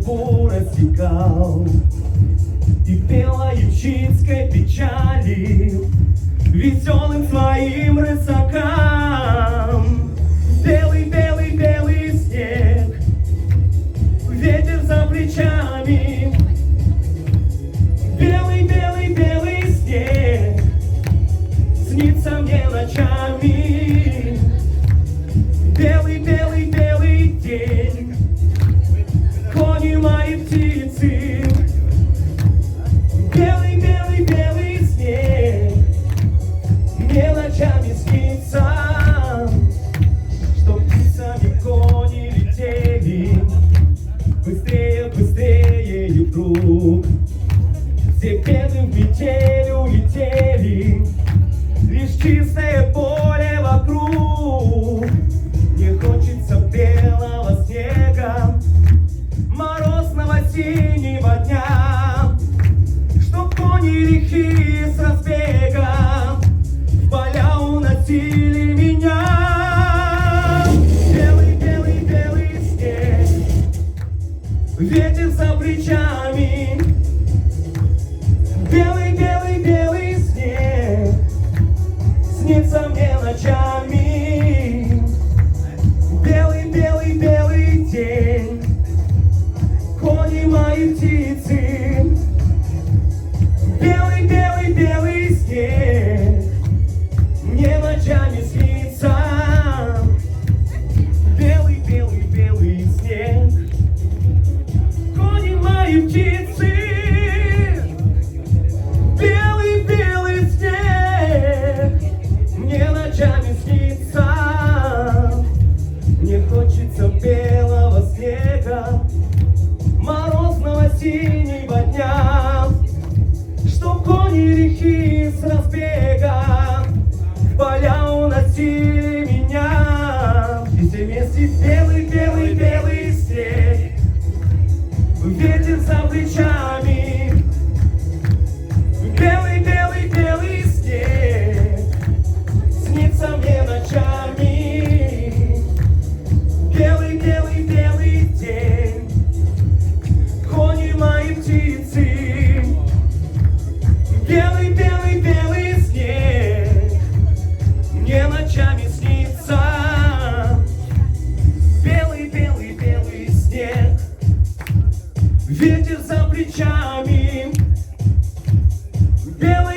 судьбу рассекал, и пела ячинской печали веселым своим рысакам. Белый, белый, белый снег, ветер за плечами. Белый, белый, белый снег снится мне ночами. Белый, белый, белый день, кони мои птицы. Белый, белый, белый снег мне ночами снится, что птицами кони летели быстрее, быстрее, и вдруг все беды в метель улетели, лишь чистое поле вокруг. Мне хочется белого снега, морозного синего дня, чтоб кони лихие с разбега в поля уносили меня. Белый, белый, белый снег, ветер за плечами. Белый, белый, белый снег снится мне ночами. Белый, белый, белый день, кони мои птицы. Белый, белый, белый снег мне ночами снится. Белый, белый, белый снег, кони мои птицы. Белый, белый снег мне ночами снится. Мне хочется белого снега, морозного синего дня, чтоб кони лихие с разбега в поля уносили меня. И все вместе белый, белый, белый снег, ветер за плечами. Белый, белый, белый снег снится мне ночами. Белый, белый, белый день, кони мои птицы. Белый, белый, белый снег мне ночами снится. Белый, белый, белый снег, ветер за плечами. Белый,